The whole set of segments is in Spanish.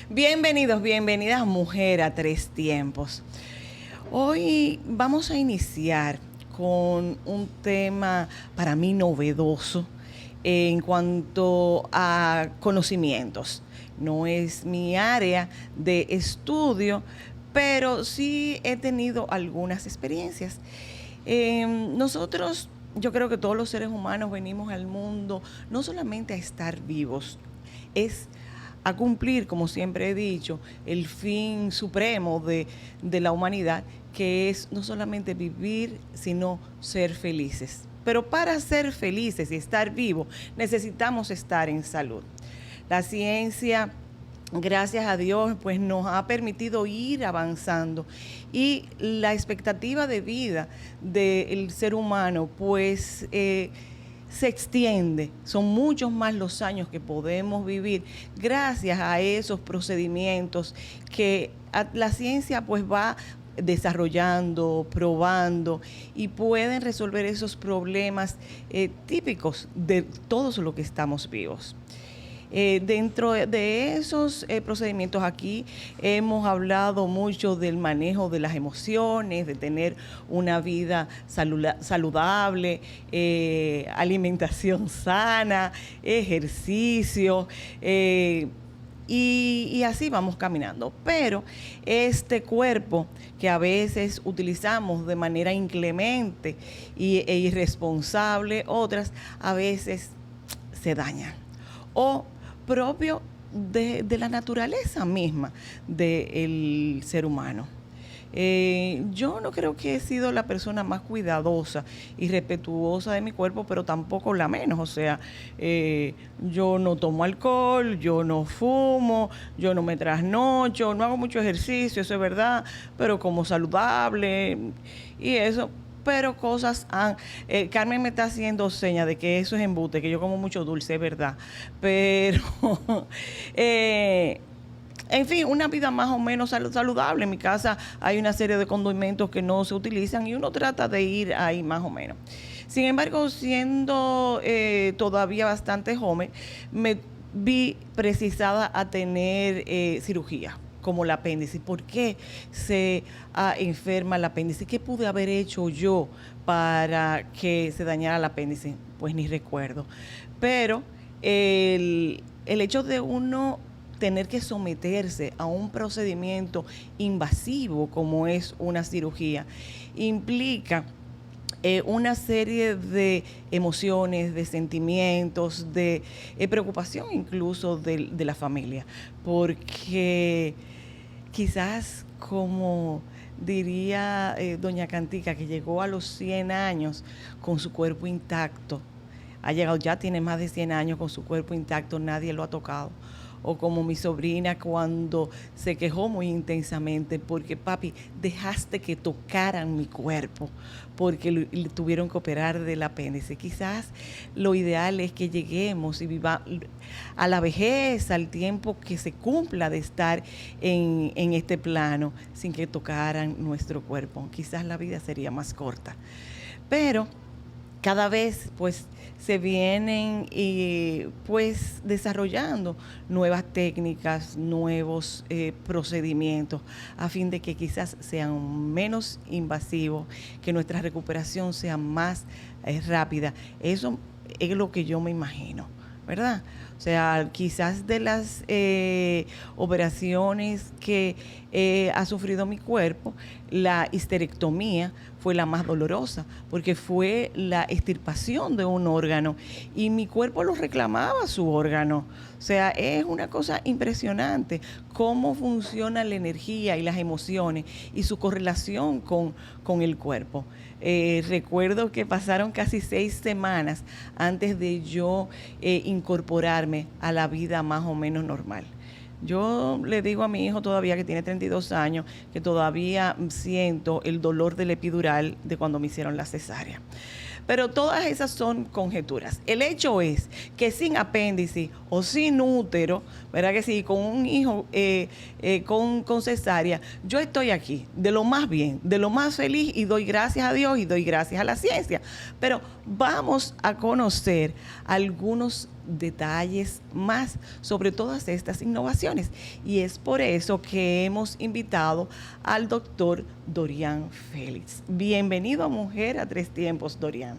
Bienvenidos, bienvenidas, mujer a Tres Tiempos. Hoy vamos a iniciar con un tema para mí novedoso en cuanto a conocimientos. No es mi área de estudio, pero sí he tenido algunas experiencias. Nosotros, yo creo que todos los seres humanos venimos al mundo no solamente a estar vivos, es a cumplir, como siempre he dicho, el fin supremo de la humanidad, que es no solamente vivir, sino ser felices. Pero para ser felices y estar vivos, necesitamos estar en salud. La ciencia, gracias a Dios, pues nos ha permitido ir avanzando y la expectativa de vida del ser humano, pues se extiende, son muchos más los años que podemos vivir gracias a esos procedimientos que la ciencia pues va desarrollando, probando y pueden resolver esos problemas típicos de todos los que estamos vivos. Dentro de esos procedimientos aquí hemos hablado mucho del manejo de las emociones, de tener una vida saludable, alimentación sana, ejercicio, y así vamos caminando. Pero este cuerpo que a veces utilizamos de manera inclemente e irresponsable, otras a veces se dañan. O propio de la naturaleza misma del ser humano. Yo no creo que he sido la persona más cuidadosa y respetuosa de mi cuerpo, pero tampoco la menos. O sea, yo no tomo alcohol, yo no fumo, yo no me trasnocho, no hago mucho ejercicio, eso es verdad, pero como saludable y eso. Pero cosas Carmen me está haciendo señas de que eso es embute, que yo como mucho dulce, es verdad. Pero, en fin, una vida más o menos saludable. En mi casa hay una serie de condimentos que no se utilizan y uno trata de ir ahí más o menos. Sin embargo, siendo todavía bastante joven, me vi precisada a tener cirugía, como el apéndice. ¿Por qué se enferma el apéndice? ¿Qué pude haber hecho yo para que se dañara el apéndice? Pues ni recuerdo. Pero el hecho de uno tener que someterse a un procedimiento invasivo como es una cirugía implica una serie de emociones, de sentimientos, de preocupación incluso de la familia, porque quizás, como diría doña Cantica, que llegó a los 100 años con su cuerpo intacto, ha llegado, ya tiene más de 100 años con su cuerpo intacto, nadie lo ha tocado. O como mi sobrina cuando se quejó muy intensamente porque, papi, dejaste que tocaran mi cuerpo porque le tuvieron que operar del apéndice. Quizás lo ideal es que lleguemos y vivamos a la vejez, al tiempo que se cumpla de estar en este plano sin que tocaran nuestro cuerpo. Quizás la vida sería más corta. Pero cada vez pues se vienen pues desarrollando nuevas técnicas, nuevos procedimientos a fin de que quizás sean menos invasivos, que nuestra recuperación sea más rápida. Eso es lo que yo me imagino, ¿verdad? O sea, quizás de las operaciones que ha sufrido mi cuerpo, la histerectomía fue la más dolorosa, porque fue la extirpación de un órgano y mi cuerpo lo reclamaba su órgano. O sea, es una cosa impresionante cómo funciona la energía y las emociones y su correlación con el cuerpo. Recuerdo que pasaron casi 6 semanas antes de yo incorporarme a la vida más o menos normal. Yo le digo a mi hijo todavía, que tiene 32 años, que todavía siento el dolor del epidural de cuando me hicieron la cesárea. Pero todas esas son conjeturas. El hecho es que sin apéndice o sin útero, ¿verdad que sí? Con un hijo con cesárea, yo estoy aquí, de lo más bien, de lo más feliz, y doy gracias a Dios y doy gracias a la ciencia. Pero vamos a conocer algunos detalles más sobre todas estas innovaciones, y es por eso que hemos invitado al doctor Dorian Félix. Bienvenido a Mujer a Tres Tiempos, Dorian.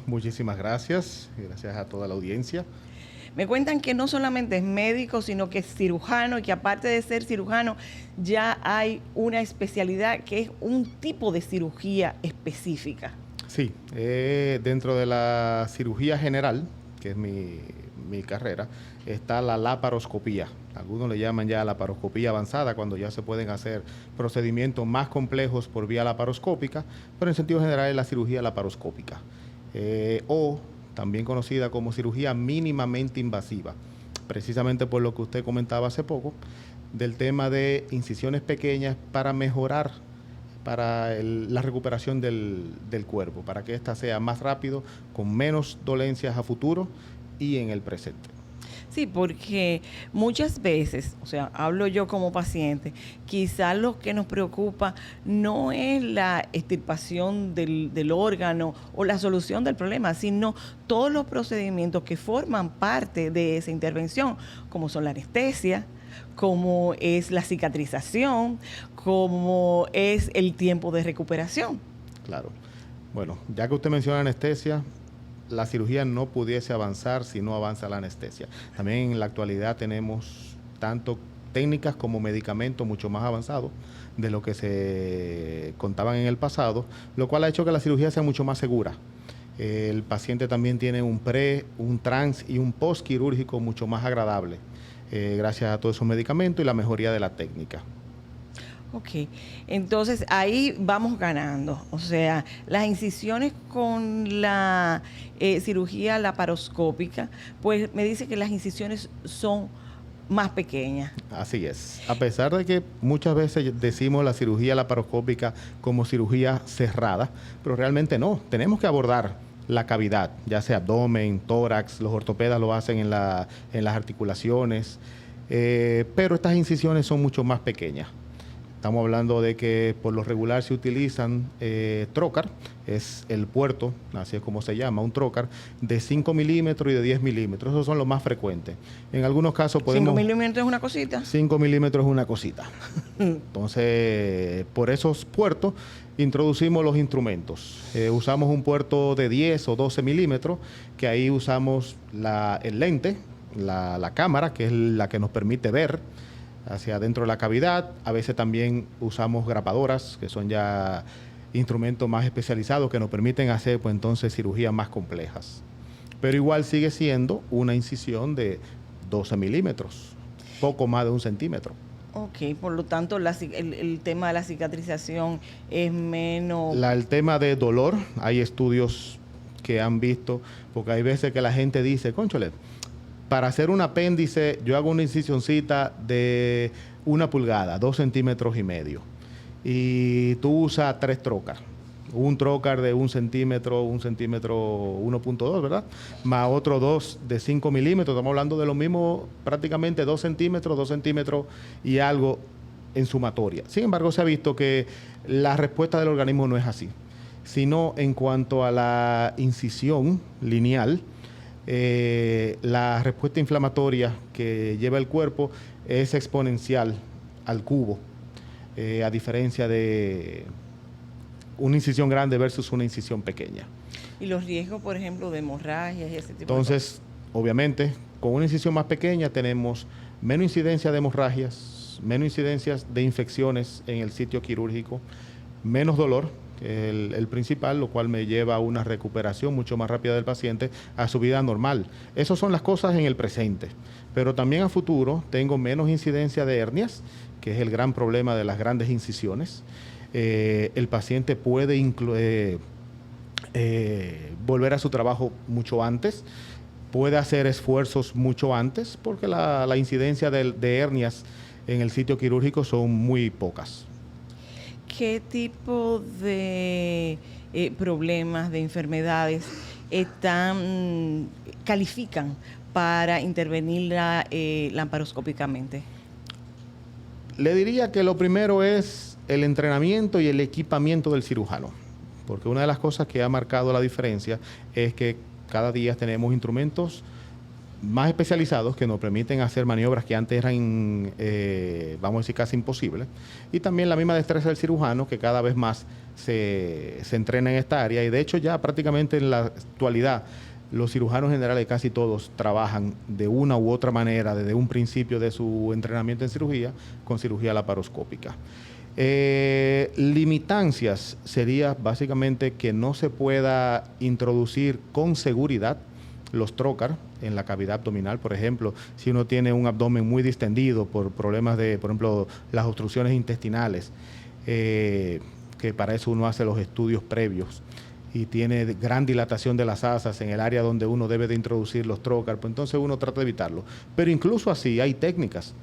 Muchísimas gracias a toda la audiencia. Me cuentan que no solamente es médico, sino que es cirujano, y que aparte de ser cirujano ya hay una especialidad que es un tipo de cirugía específica. Sí, dentro de la cirugía general, que es mi carrera, está la laparoscopía. Algunos le llaman ya laparoscopía avanzada, cuando ya se pueden hacer procedimientos más complejos por vía laparoscópica, pero en sentido general es la cirugía laparoscópica. O también conocida como cirugía mínimamente invasiva, precisamente por lo que usted comentaba hace poco, del tema de incisiones pequeñas para mejorar la recuperación del cuerpo, para que ésta sea más rápido, con menos dolencias a futuro y en el presente. Sí, porque muchas veces, o sea, hablo yo como paciente, quizás lo que nos preocupa no es la extirpación del órgano o la solución del problema, sino todos los procedimientos que forman parte de esa intervención, como son la anestesia, como es la cicatrización, como es el tiempo de recuperación. Claro. Bueno, ya que usted menciona anestesia, la cirugía no pudiese avanzar si no avanza la anestesia. También en la actualidad tenemos tanto técnicas como medicamentos mucho más avanzados de lo que se contaban en el pasado, lo cual ha hecho que la cirugía sea mucho más segura. El paciente también tiene un pre, un trans y un post quirúrgico mucho más agradable, gracias a todos esos medicamentos y la mejoría de la técnica. Ok, entonces ahí vamos ganando. O sea, las incisiones con la cirugía laparoscópica, pues me dice que las incisiones son más pequeñas. Así es. A pesar de que muchas veces decimos la cirugía laparoscópica como cirugía cerrada, pero realmente no. Tenemos que abordar la cavidad, ya sea abdomen, tórax, los ortopedas lo hacen en las articulaciones, pero estas incisiones son mucho más pequeñas. Estamos hablando de que por lo regular se utilizan trocar, es el puerto, así es como se llama, un trocar, de 5 milímetros y de 10 milímetros. Esos son los más frecuentes. En algunos casos podemos... 5 milímetros es una cosita. 5 milímetros es una cosita. Entonces, por esos puertos introducimos los instrumentos. Usamos un puerto de 10 o 12 milímetros, que ahí usamos el lente, la cámara, que es la que nos permite ver hacia adentro de la cavidad. A veces también usamos grapadoras, que son ya instrumentos más especializados que nos permiten hacer, pues entonces, cirugías más complejas. Pero igual sigue siendo una incisión de 12 milímetros, poco más de 1 centímetro. Ok, por lo tanto, el tema de la cicatrización es menos... El tema de dolor, hay estudios que han visto, porque hay veces que la gente dice, cónchale, para hacer un apéndice, yo hago una incisioncita de 1 pulgada, 2 centímetros y medio. Y tú usas 3 trocar. Un trocar de 1 centímetro, 1.2, ¿verdad? Más otro 2 de 5 milímetros. Estamos hablando de lo mismo, prácticamente 2 centímetros y algo en sumatoria. Sin embargo, se ha visto que la respuesta del organismo no es así, sino en cuanto a la incisión lineal. La respuesta inflamatoria que lleva el cuerpo es exponencial al cubo, a diferencia de una incisión grande versus una incisión pequeña. Y los riesgos, por ejemplo, de hemorragias y ese tipo Entonces, de cosas. obviamente, con una incisión más pequeña tenemos menos incidencia de hemorragias, menos incidencias de infecciones en el sitio quirúrgico, menos dolor, el principal, lo cual me lleva a una recuperación mucho más rápida del paciente a su vida normal. Esas son las cosas en el presente, pero también a futuro tengo menos incidencia de hernias, que es el gran problema de las grandes incisiones. El paciente puede volver a su trabajo mucho antes, puede hacer esfuerzos mucho antes, porque la incidencia de hernias en el sitio quirúrgico son muy pocas. ¿Qué tipo de problemas, de enfermedades, califican para intervenir laparoscópicamente? Le diría que lo primero es el entrenamiento y el equipamiento del cirujano, porque una de las cosas que ha marcado la diferencia es que cada día tenemos instrumentos más especializados que nos permiten hacer maniobras que antes eran, vamos a decir, casi imposibles. Y también la misma destreza del cirujano, que cada vez más se entrena en esta área. Y de hecho ya prácticamente en la actualidad los cirujanos generales casi todos trabajan de una u otra manera desde un principio de su entrenamiento en cirugía con cirugía laparoscópica. Limitancias sería básicamente que no se pueda introducir con seguridad los trocar en la cavidad abdominal. Por ejemplo, si uno tiene un abdomen muy distendido por problemas de, por ejemplo, las obstrucciones intestinales, que para eso uno hace los estudios previos y tiene gran dilatación de las asas en el área donde uno debe de introducir los trocar, pues entonces uno trata de evitarlo. Pero incluso así hay técnicas,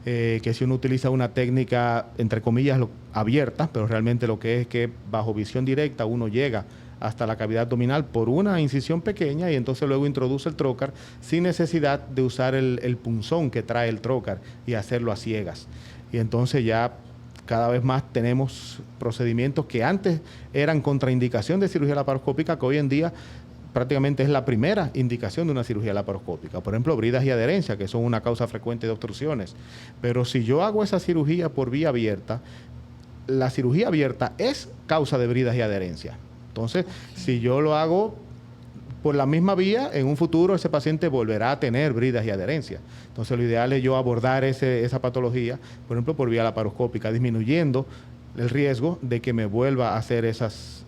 que si uno utiliza una técnica, entre comillas, abierta, pero realmente lo que es que bajo visión directa uno llega hasta la cavidad abdominal por una incisión pequeña y entonces luego introduce el trocar sin necesidad de usar el punzón que trae el trocar y hacerlo a ciegas. Y entonces ya cada vez más tenemos procedimientos que antes eran contraindicación de cirugía laparoscópica, que hoy en día prácticamente es la primera indicación de una cirugía laparoscópica. Por ejemplo, bridas y adherencia, que son una causa frecuente de obstrucciones. Pero si yo hago esa cirugía por vía abierta, la cirugía abierta es causa de bridas y adherencia. Entonces, si yo lo hago por la misma vía, en un futuro ese paciente volverá a tener bridas y adherencia. Entonces, lo ideal es yo abordar esa patología, por ejemplo, por vía laparoscópica, disminuyendo el riesgo de que me vuelva a hacer esas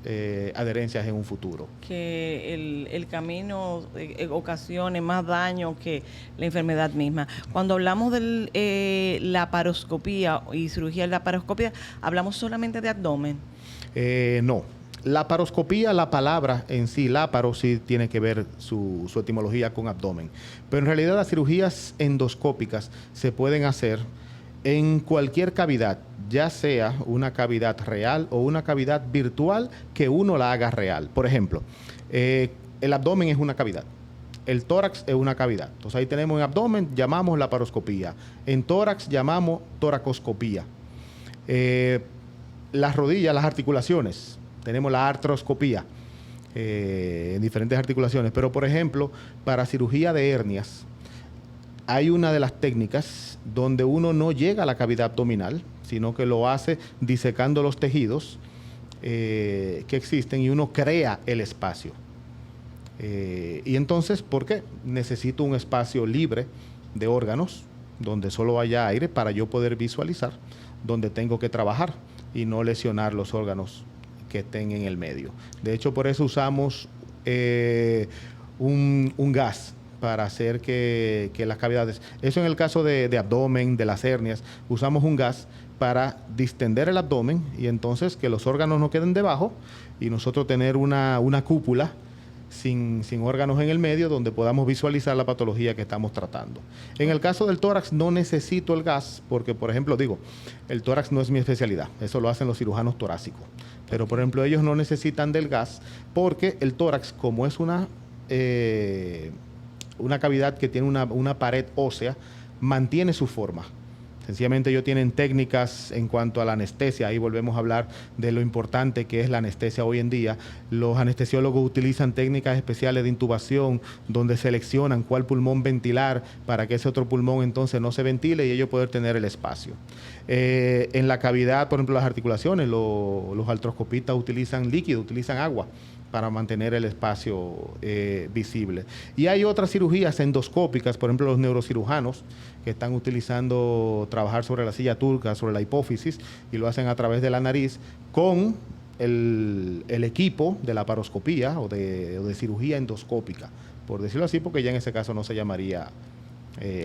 adherencias en un futuro. Que el camino ocasione más daño que la enfermedad misma. Cuando hablamos de laparoscopía y cirugía de laparoscopia, ¿hablamos solamente de abdomen? No. Laparoscopía, la palabra en sí, láparo, sí tiene que ver su etimología con abdomen. Pero en realidad las cirugías endoscópicas se pueden hacer en cualquier cavidad, ya sea una cavidad real o una cavidad virtual que uno la haga real. Por ejemplo, el abdomen es una cavidad. El tórax es una cavidad. Entonces ahí tenemos en abdomen, llamamos laparoscopía. En tórax llamamos toracoscopía. Las rodillas, las articulaciones, tenemos la artroscopía en diferentes articulaciones. Pero, por ejemplo, para cirugía de hernias, hay una de las técnicas donde uno no llega a la cavidad abdominal, sino que lo hace disecando los tejidos que existen y uno crea el espacio. Y entonces, ¿por qué? Necesito un espacio libre de órganos donde solo haya aire para yo poder visualizar donde tengo que trabajar y no lesionar los órganos que estén en el medio. De hecho, por eso usamos un gas para hacer que las cavidades, eso en el caso de abdomen, de las hernias, usamos un gas para distender el abdomen y entonces que los órganos no queden debajo y nosotros tener una cúpula sin órganos en el medio donde podamos visualizar la patología que estamos tratando. En el caso del tórax no necesito el gas porque, por ejemplo, el tórax no es mi especialidad, eso lo hacen los cirujanos torácicos. Pero, por ejemplo, ellos no necesitan del gas porque el tórax, como es una cavidad que tiene una pared ósea, mantiene su forma. Sencillamente ellos tienen técnicas en cuanto a la anestesia. Ahí volvemos a hablar de lo importante que es la anestesia hoy en día. Los anestesiólogos utilizan técnicas especiales de intubación donde seleccionan cuál pulmón ventilar para que ese otro pulmón entonces no se ventile y ellos poder tener el espacio. En la cavidad, por ejemplo, las articulaciones, los artroscopistas utilizan líquido, utilizan agua para mantener el espacio visible. Y hay otras cirugías endoscópicas, por ejemplo, los neurocirujanos que están utilizando trabajar sobre la silla turca, sobre la hipófisis, y lo hacen a través de la nariz con el equipo de laparoscopía o de cirugía endoscópica, por decirlo así, porque ya en ese caso no se llamaría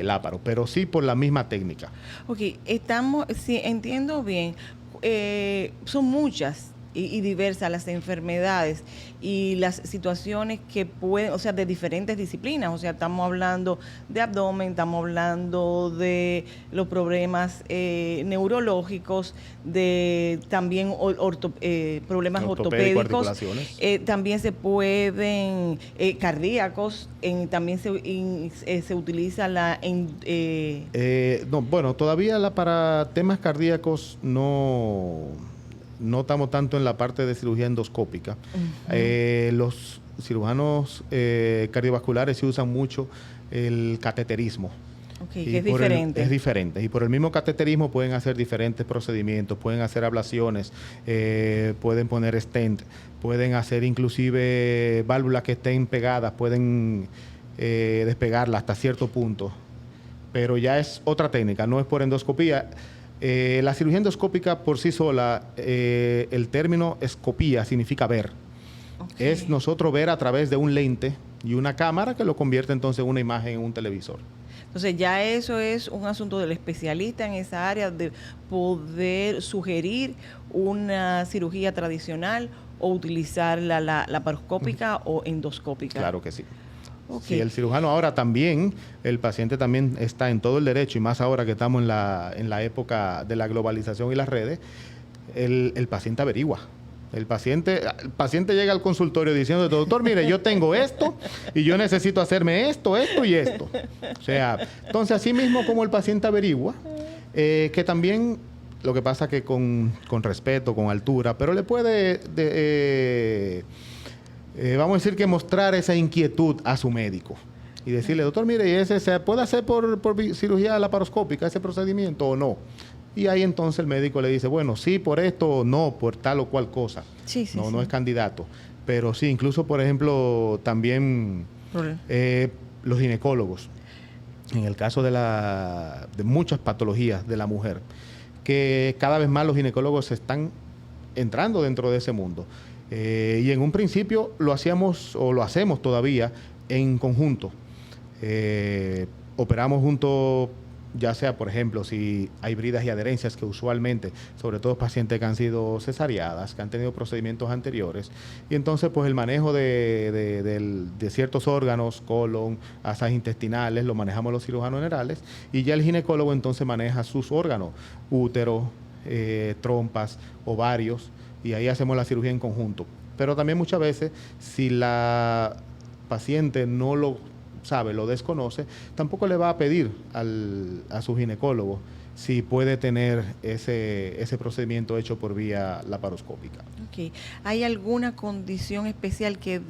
láparo, pero sí por la misma técnica. Ok, si entiendo bien, son muchas y diversas las enfermedades y las situaciones que pueden, o sea, de diferentes disciplinas. O sea, estamos hablando de abdomen, estamos hablando de los problemas neurológicos, de también problemas ortopédicos. También se pueden, cardíacos, también se utiliza no, bueno, todavía para temas cardíacos no estamos tanto en la parte de cirugía endoscópica. Los cirujanos cardiovasculares sí usan mucho el cateterismo. Okay, que es diferente. Es diferente. Y por el mismo cateterismo pueden hacer diferentes procedimientos, pueden hacer ablaciones, pueden poner stent, pueden hacer inclusive válvulas que estén pegadas, pueden despegarla hasta cierto punto. Pero ya es otra técnica, no es por endoscopía. La cirugía endoscópica por sí sola, el término escopía significa ver. Okay. Es nosotros ver a través de un lente y una cámara que lo convierte entonces en una imagen en un televisor. Entonces ya eso es un asunto del especialista en esa área de poder sugerir una cirugía tradicional o utilizar la laparoscópica o endoscópica. Claro que sí. Okay. Sí, el cirujano ahora también, el paciente también está en todo el derecho, y más ahora que estamos en la época de la globalización y las redes, el paciente averigua. El paciente llega al consultorio diciendo, doctor, mire, yo tengo esto y yo necesito hacerme esto y esto. O sea, entonces así mismo como el paciente averigua, que también lo que pasa que con respeto, con altura, pero le puede... vamos a decir que mostrar esa inquietud a su médico y decirle, doctor, mire, ¿y ese se puede hacer por cirugía laparoscópica ese procedimiento o no? Y ahí entonces el médico le dice, bueno, sí, por esto o no, por tal o cual cosa. Sí, no es candidato. Pero sí, incluso, por ejemplo, también los ginecólogos, en el caso de muchas patologías de la mujer, que cada vez más los ginecólogos están entrando dentro de ese mundo. Y en un principio lo hacemos o lo hacemos todavía en conjunto. Operamos juntos, ya sea, por ejemplo, si hay bridas y adherencias que usualmente, sobre todo pacientes que han sido cesareadas, que han tenido procedimientos anteriores, y entonces pues el manejo de ciertos órganos, colon, asas intestinales, lo manejamos los cirujanos generales, y ya el ginecólogo entonces maneja sus órganos, útero, trompas, ovarios, y ahí hacemos la cirugía en conjunto. Pero también muchas veces, si la paciente no lo sabe, lo desconoce, tampoco le va a pedir a su ginecólogo si puede tener ese procedimiento hecho por vía laparoscópica. Okay. ¿Hay alguna condición especial que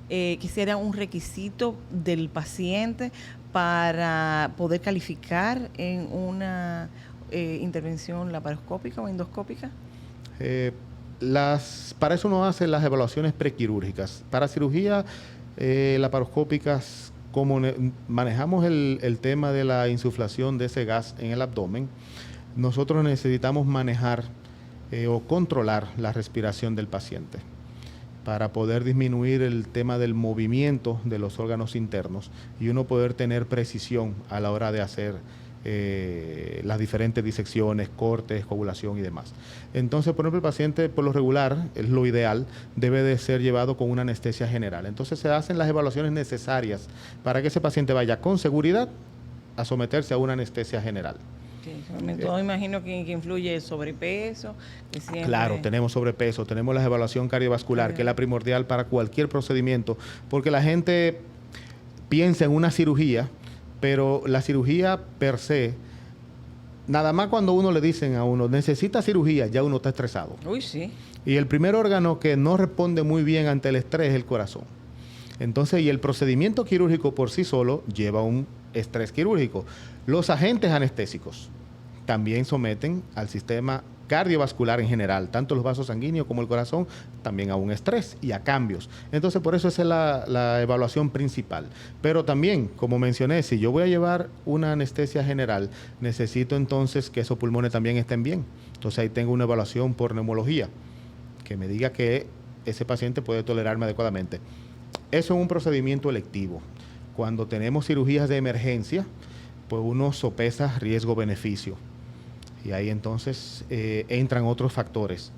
que sea un requisito del paciente para poder calificar en una intervención laparoscópica o endoscópica? Para eso uno hace las evaluaciones prequirúrgicas. Para cirugía laparoscópicas, como manejamos el tema de la insuflación de ese gas en el abdomen, nosotros necesitamos manejar o controlar la respiración del paciente para poder disminuir el tema del movimiento de los órganos internos y uno poder tener precisión a la hora de hacer las diferentes disecciones, cortes, coagulación y demás. Entonces, por ejemplo, el paciente, por lo regular, es lo ideal, debe de ser llevado con una anestesia general. Entonces, se hacen las evaluaciones necesarias para que ese paciente vaya con seguridad a someterse a una anestesia general. Sí, me imagino que influye el sobrepeso. Claro, tenemos sobrepeso, tenemos la evaluación cardiovascular, que es la primordial para cualquier procedimiento, porque la gente piensa en una cirugía, pero la cirugía per se, nada más cuando uno le dicen a uno, necesita cirugía, ya uno está estresado. Uy, sí. Y el primer órgano que no responde muy bien ante el estrés es el corazón. Entonces, y el procedimiento quirúrgico por sí solo lleva un estrés quirúrgico. Los agentes anestésicos también someten al sistema cardiovascular en general, tanto los vasos sanguíneos como el corazón, también a un estrés y a cambios. Entonces, por eso esa es la evaluación principal. Pero también, como mencioné, si yo voy a llevar una anestesia general, necesito entonces que esos pulmones también estén bien. Entonces, ahí tengo una evaluación por neumología, que me diga que ese paciente puede tolerarme adecuadamente. Eso es un procedimiento electivo. Cuando tenemos cirugías de emergencia, pues uno sopesa riesgo-beneficio. Y ahí entonces entran otros factores.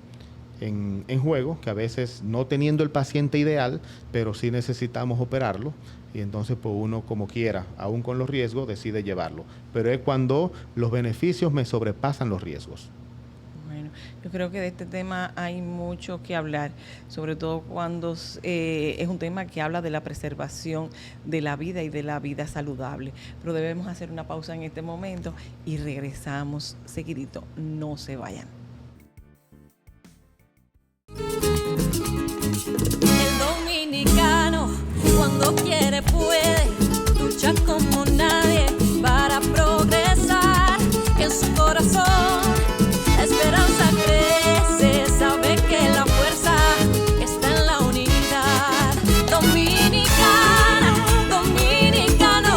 en juego, que a veces no teniendo el paciente ideal, pero sí necesitamos operarlo, y entonces pues uno como quiera, aún con los riesgos, decide llevarlo. Pero es cuando los beneficios me sobrepasan los riesgos. Bueno, yo creo que de este tema hay mucho que hablar, sobre todo cuando es un tema que habla de la preservación de la vida y de la vida saludable. Pero debemos hacer una pausa en este momento y regresamos seguidito. No se vayan. El dominicano cuando quiere puede, lucha como nadie para progresar. En su corazón la esperanza crece, sabe que la fuerza está en la unidad. Dominicana, dominicano,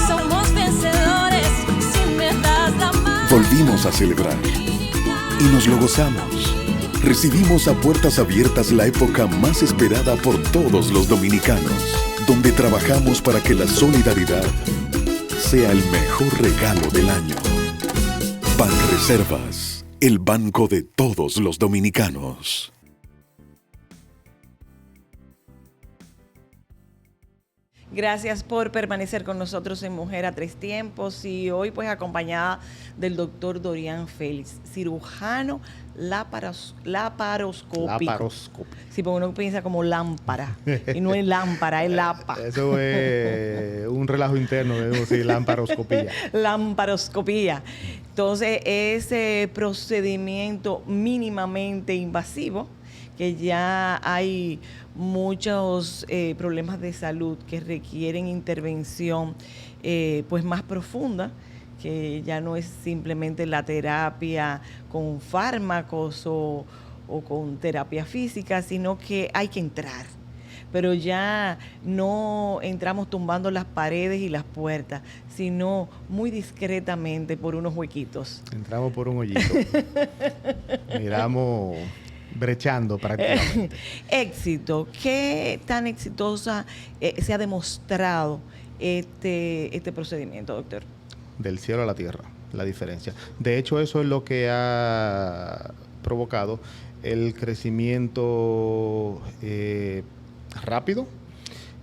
somos vencedores si me das la mano. Volvimos a celebrar y nos lo gozamos. Recibimos a puertas abiertas la época más esperada por todos los dominicanos, donde trabajamos para que la solidaridad sea el mejor regalo del año. Banreservas, el banco de todos los dominicanos. Gracias por permanecer con nosotros en Mujer a Tres Tiempos, y hoy pues acompañada del doctor Dorian Félix, cirujano laparoscópico. Sí, porque uno piensa como lámpara y no es lámpara, es lapa. Eso es un relajo interno, debo decir, lamparoscopía. Lamparoscopía. Entonces, ese procedimiento mínimamente invasivo, que ya hay muchos problemas de salud que requieren intervención pues más profunda, que ya no es simplemente la terapia con fármacos o con terapia física, sino que hay que entrar. Pero ya no entramos tumbando las paredes y las puertas, sino muy discretamente por unos huequitos. Entramos por un hoyito. Miramos brechando prácticamente. Éxito. ¿Qué tan exitosa se ha demostrado este procedimiento, doctor? Del cielo a la tierra, la diferencia. De hecho, eso es lo que ha provocado el crecimiento rápido,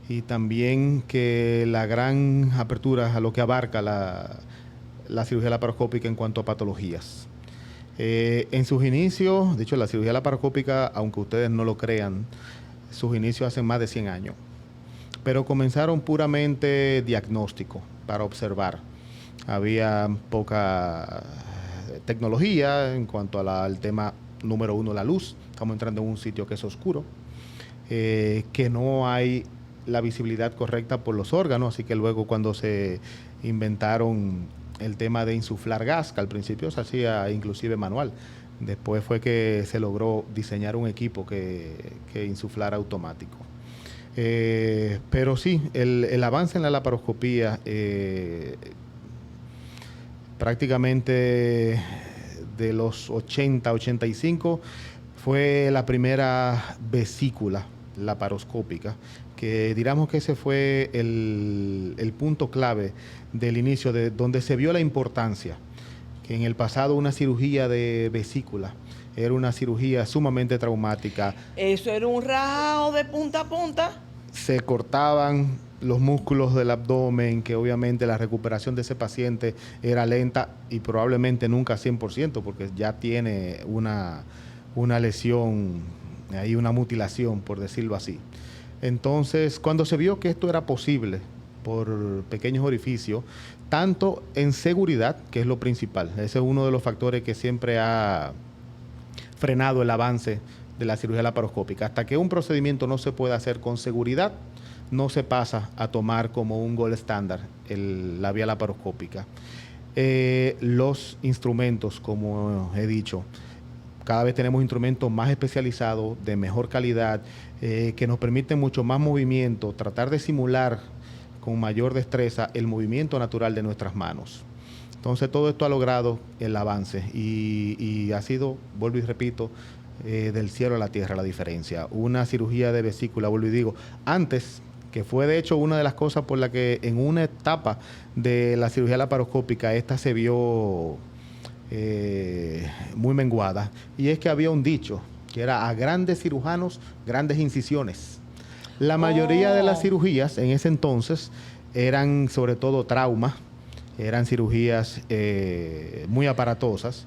y también que la gran apertura a lo que abarca la cirugía laparoscópica en cuanto a patologías. En sus inicios, de hecho, la cirugía laparoscópica, aunque ustedes no lo crean, sus inicios hacen más de 100 años, pero comenzaron puramente diagnóstico, para observar. Había poca tecnología en cuanto al tema número uno, la luz. Estamos entrando en un sitio que es oscuro, que no hay la visibilidad correcta por los órganos, así que luego cuando se inventaron el tema de insuflar gas, que al principio se hacía inclusive manual, después fue que se logró diseñar un equipo que insuflara automático. Pero sí, el avance en la laparoscopía prácticamente de los 80, 85, fue la primera vesícula laparoscópica, que diríamos que ese fue el punto clave del inicio, de donde se vio la importancia, que en el pasado una cirugía de vesícula era una cirugía sumamente traumática. Eso era un rajado de punta a punta. Se cortaban los músculos del abdomen, que obviamente la recuperación de ese paciente era lenta y probablemente nunca 100%, porque ya tiene una lesión, hay una mutilación, por decirlo así. Entonces, cuando se vio que esto era posible por pequeños orificios, tanto en seguridad, que es lo principal, ese es uno de los factores que siempre ha frenado el avance de la cirugía laparoscópica. Hasta que un procedimiento no se pueda hacer con seguridad, no se pasa a tomar como un gold estándar la vía laparoscópica. Los instrumentos, como he dicho, cada vez tenemos instrumentos más especializados, de mejor calidad, que nos permiten mucho más movimiento, tratar de simular con mayor destreza el movimiento natural de nuestras manos. Entonces todo esto ha logrado el avance y ha sido, vuelvo y repito, del cielo a la tierra la diferencia. Una cirugía de vesícula, vuelvo y digo, antes, que fue de hecho una de las cosas por la que en una etapa de la cirugía laparoscópica esta se vio muy menguada, y es que había un dicho que era a grandes cirujanos, grandes incisiones. La mayoría de las cirugías en ese entonces eran sobre todo trauma, eran cirugías muy aparatosas.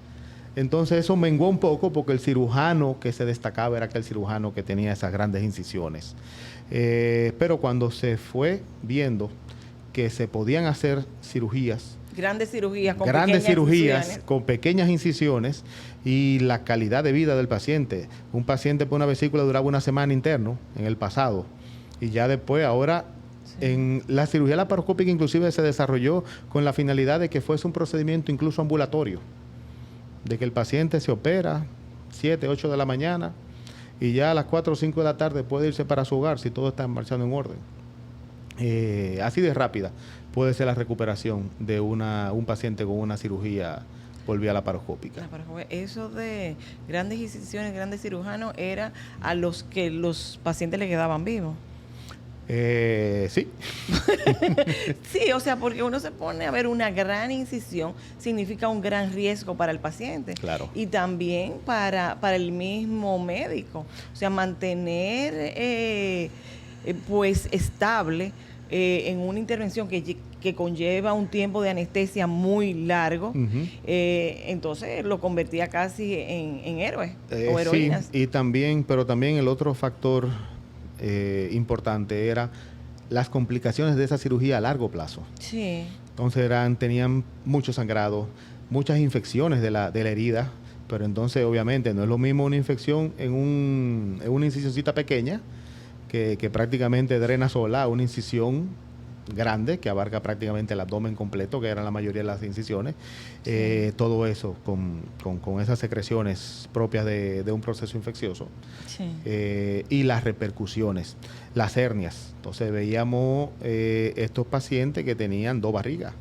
Entonces eso menguó un poco porque el cirujano que se destacaba era aquel cirujano que tenía esas grandes incisiones. Pero cuando se fue viendo que se podían hacer cirugías, grandes cirugías con pequeñas incisiones y la calidad de vida del paciente. Un paciente por una vesícula duraba una semana interno en el pasado y ya después ahora en la cirugía laparoscópica inclusive se desarrolló con la finalidad de que fuese un procedimiento incluso ambulatorio, de que el paciente se opera 7, 8 de la mañana y ya a las 4 o 5 de la tarde puede irse para su hogar si todo está marchando en orden. Así de rápida puede ser la recuperación de un paciente con una cirugía por vía laparoscópica. Eso de grandes incisiones, grandes cirujanos, era a los que los pacientes le quedaban vivos. Sí. Sí, o sea, porque uno se pone a ver una gran incisión, significa un gran riesgo para el paciente. Claro. Y también para el mismo médico. O sea, mantener pues estable en una intervención que conlleva un tiempo de anestesia muy largo, entonces lo convertía casi en héroes o heroínas. Sí, y también, pero también el otro factor importante era las complicaciones de esa cirugía a largo plazo. Sí. Entonces tenían mucho sangrado, muchas infecciones de la herida, pero entonces obviamente no es lo mismo una infección en una incisioncita pequeña que prácticamente drena sola, una incisión grande que abarca prácticamente el abdomen completo, que eran la mayoría de las incisiones. Todo eso con esas secreciones propias de un proceso infeccioso. Sí. Y las repercusiones, las hernias. Entonces veíamos estos pacientes que tenían 2 barrigas,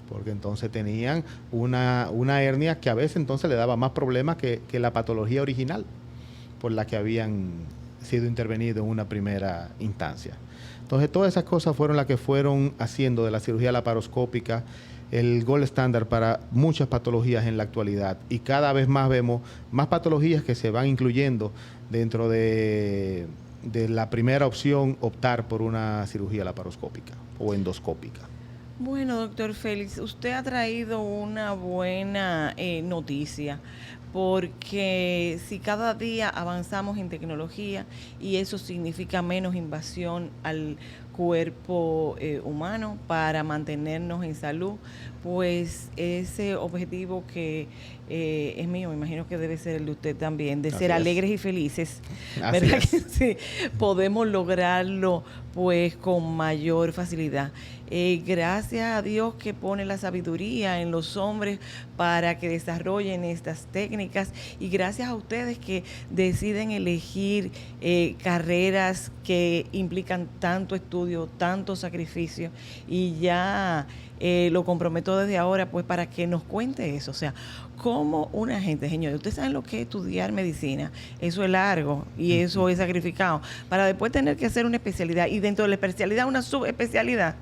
porque entonces tenían una hernia que a veces entonces le daba más problemas que la patología original por la que habían sido intervenidos en una primera instancia. Entonces, todas esas cosas fueron las que fueron haciendo de la cirugía laparoscópica el gold estándar para muchas patologías en la actualidad. Y cada vez más vemos más patologías que se van incluyendo dentro de la primera opción, optar por una cirugía laparoscópica o endoscópica. Bueno, doctor Félix, usted ha traído una buena noticia, porque si cada día avanzamos en tecnología y eso significa menos invasión al cuerpo humano para mantenernos en salud, pues ese objetivo que es mío, me imagino que debe ser el de usted también, de ser alegres y felices, ¿verdad? Que sí, podemos lograrlo pues con mayor facilidad. Gracias a Dios que pone la sabiduría en los hombres para que desarrollen estas técnicas, y gracias a ustedes que deciden elegir carreras que implican tanto estudio, tanto sacrificio, y ya lo comprometo desde ahora pues para que nos cuente eso. O sea, como una gente, señores, ustedes saben lo que es estudiar medicina, eso es largo y eso es sacrificado, para después tener que hacer una especialidad y dentro de la especialidad una subespecialidad.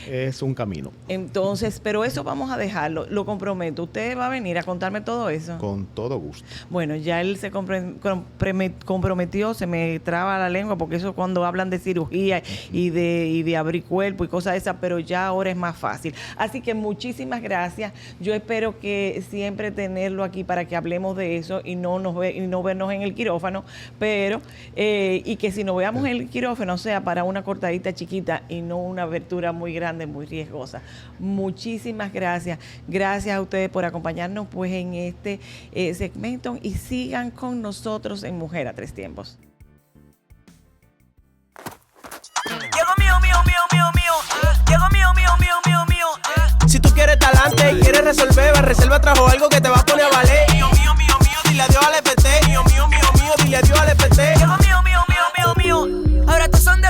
Es un camino. Entonces, pero eso vamos a dejarlo, lo comprometo. ¿Usted va a venir a contarme todo eso? Con todo gusto. Bueno, ya él se comprometió, se me traba la lengua, porque eso cuando hablan de cirugía y de abrir cuerpo y cosas de esas, pero ya ahora es más fácil. Así que muchísimas gracias. Yo espero que siempre tenerlo aquí para que hablemos de eso y no vernos en el quirófano, pero y que si nos veamos en el quirófano sea para una cortadita chiquita y no una abertura muy grande, muy riesgosa. Muchísimas gracias. Gracias a ustedes por acompañarnos pues en este segmento, y sigan con nosotros en Mujer a Tres Tiempos. Llegó mío. Llegó mío. Si tú quieres talante y quieres resolver, Reserva trajo algo que te va a poner a valer. Mío, dile adiós al FT. Mío, dile adiós al FT. Llegó mío. Ahora estos son de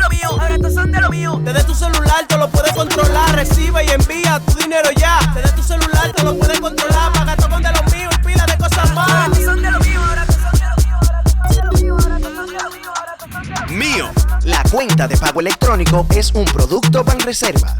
lo mío. Desde tu celular te lo puedes controlar. Recibe y envía tu dinero ya. Desde tu celular te lo puedes controlar. Paga todo con de lo mío y pila de cosas más. Ahora estos son de lo mío. Mío, la cuenta de pago electrónico es un producto Banreserva.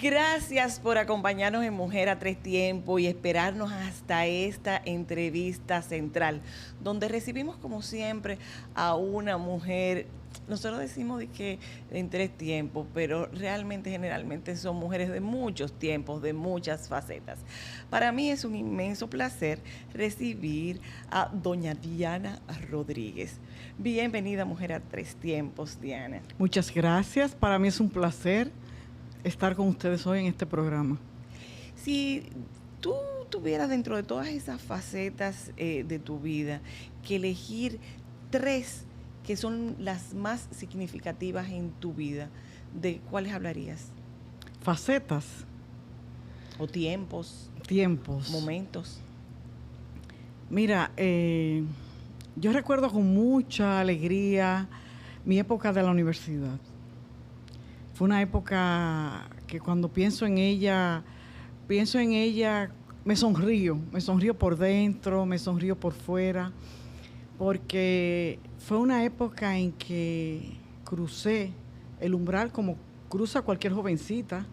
Gracias por acompañarnos en Mujer a Tres Tiempos y esperarnos hasta esta entrevista central, donde recibimos como siempre a una mujer. Nosotros decimos de que en tres tiempos, pero realmente generalmente son mujeres de muchos tiempos, de muchas facetas. Para mí es un inmenso placer recibir a doña Diana Rodríguez. Bienvenida, Mujer a Tres Tiempos, Diana. Muchas gracias. Para mí es un placer estar con ustedes hoy en este programa. Si tú tuvieras dentro de todas esas facetas de tu vida que elegir tres que son las más significativas en tu vida, ¿de cuáles hablarías? Facetas. ¿O tiempos? Tiempos. ¿Momentos? Mira, yo recuerdo con mucha alegría mi época de la universidad. Fue una época que cuando pienso en ella, me sonrío por dentro, me sonrío por fuera, porque fue una época en que crucé el umbral como cruza cualquier jovencita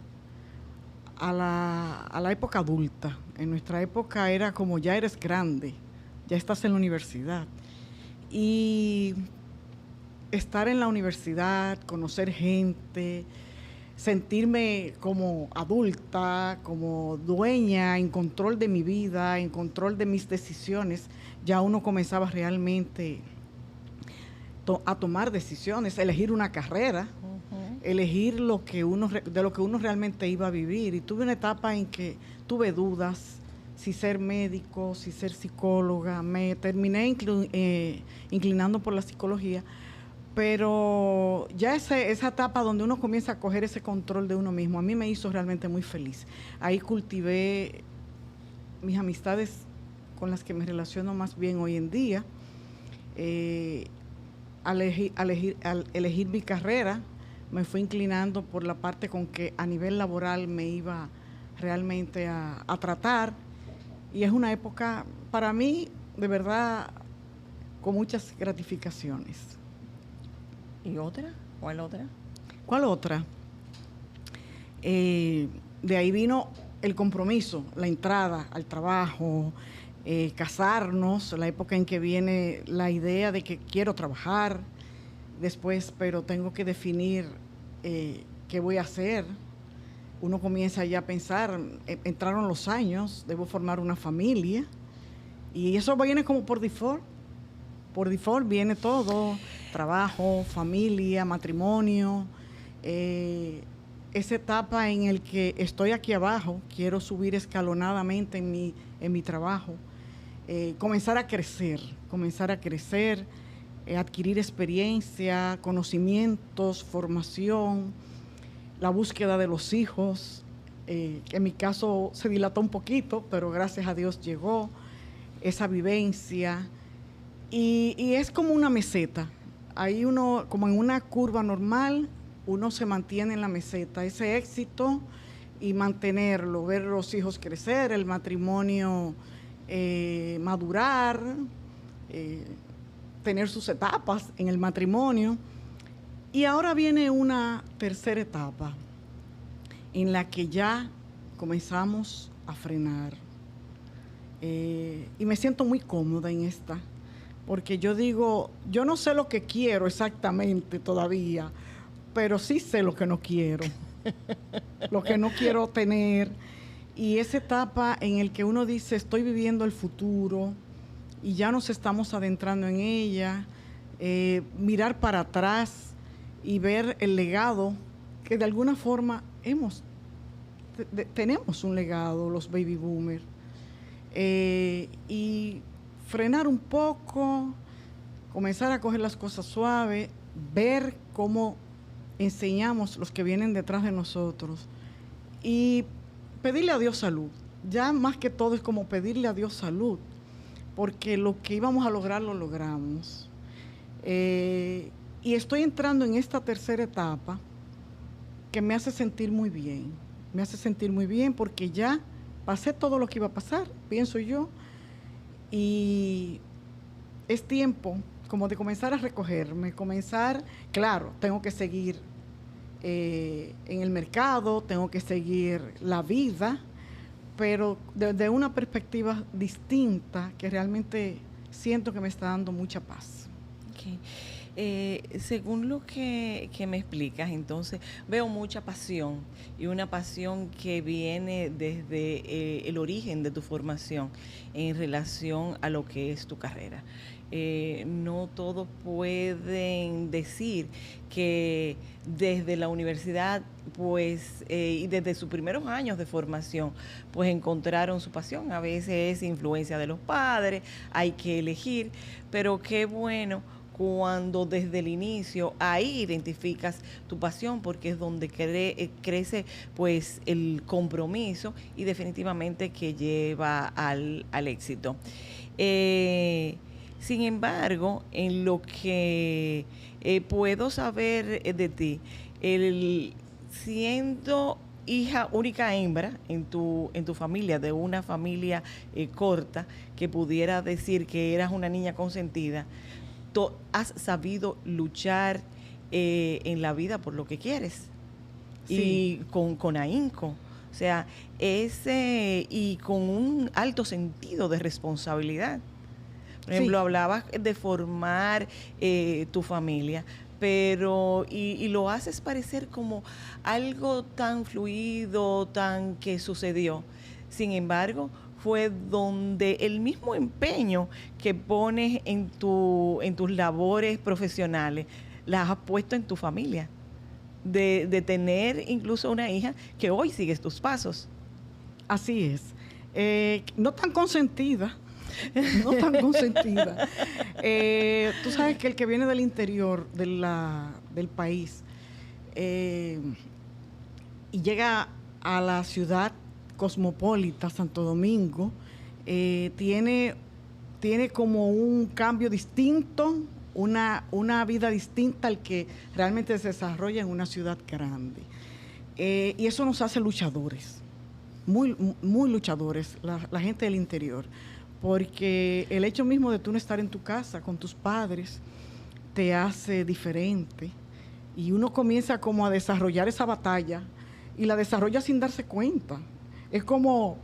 a la época adulta. En nuestra época era como ya eres grande, ya estás en la universidad. Y estar en la universidad, conocer gente, sentirme como adulta, como dueña, en control de mi vida, en control de mis decisiones, ya uno comenzaba realmente a tomar decisiones, elegir una carrera, elegir de lo que uno realmente iba a vivir. Y tuve una etapa en que tuve dudas, si ser médico, si ser psicóloga. Me terminé inclinando por la psicología, pero ya esa etapa donde uno comienza a coger ese control de uno mismo, a mí me hizo realmente muy feliz. Ahí cultivé mis amistades con las que me relaciono más bien hoy en día. Al elegir mi carrera, me fui inclinando por la parte con que a nivel laboral me iba realmente a tratar. Y es una época, para mí, de verdad, con muchas gratificaciones. ¿Y otra? ¿Cuál otra? ¿Cuál otra? De ahí vino el compromiso, la entrada al trabajo, casarnos, la época en que viene la idea de que quiero trabajar después, pero tengo que definir qué voy a hacer. Uno comienza ya a pensar, entraron los años, debo formar una familia, y eso viene como por default. Por default viene todo, trabajo, familia, matrimonio, esa etapa en el que estoy aquí abajo, quiero subir escalonadamente en mi trabajo, comenzar a crecer, adquirir experiencia, conocimientos, formación, la búsqueda de los hijos, que en mi caso se dilató un poquito, pero gracias a Dios llegó esa vivencia. Y es como una meseta. Ahí uno, como en una curva normal, uno se mantiene en la meseta. Ese éxito y mantenerlo, ver los hijos crecer, el matrimonio madurar, tener sus etapas en el matrimonio. Y ahora viene una tercera etapa en la que ya comenzamos a frenar. Y me siento muy cómoda en esta. Porque yo digo, yo no sé lo que quiero exactamente todavía, pero sí sé lo que no quiero, lo que no quiero tener. Y esa etapa en la que uno dice, estoy viviendo el futuro y ya nos estamos adentrando en ella, mirar para atrás y ver el legado que de alguna forma tenemos un legado, los baby boomers. Y frenar un poco, comenzar a coger las cosas suaves, ver cómo enseñamos los que vienen detrás de nosotros y pedirle a Dios salud. Ya más que todo es como pedirle a Dios salud, porque lo que íbamos a lograr lo logramos. Y estoy entrando en esta tercera etapa que me hace sentir muy bien. Me hace sentir muy bien porque ya pasé todo lo que iba a pasar, pienso yo. Y es tiempo como de comenzar a recogerme, claro, tengo que seguir en el mercado, tengo que seguir la vida, pero desde una perspectiva distinta que realmente siento que me está dando mucha paz. Okay. Según lo que me explicas, entonces veo mucha pasión y una pasión que viene desde el origen de tu formación en relación a lo que es tu carrera. No todos pueden decir que desde la universidad, pues, y desde sus primeros años de formación, pues encontraron su pasión. A veces es influencia de los padres, hay que elegir, pero qué bueno cuando desde el inicio ahí identificas tu pasión, porque es donde crece pues el compromiso y definitivamente que lleva al éxito. Sin embargo, en lo que puedo saber de ti, siendo hija única hembra en tu familia, de una familia corta, que pudiera decir que eras una niña consentida, has sabido luchar en la vida por lo que quieres. Sí. Y con ahínco. O sea, y con un alto sentido de responsabilidad. Por ejemplo, sí, hablabas de formar tu familia, pero y lo haces parecer como algo tan fluido, tan que sucedió. Sin embargo, fue donde el mismo empeño que pones en tus labores profesionales, las has puesto en tu familia, de tener incluso una hija que hoy sigues tus pasos. Así es. No tan consentida. No tan consentida. Tú sabes que el que viene del interior del país y llega a la ciudad cosmopolita, Santo Domingo, tiene como un cambio distinto, una vida distinta al que realmente se desarrolla en una ciudad grande. Y eso nos hace luchadores, muy, muy luchadores, la gente del interior, porque el hecho mismo de tú no estar en tu casa con tus padres te hace diferente y uno comienza como a desarrollar esa batalla y la desarrolla sin darse cuenta. Es como,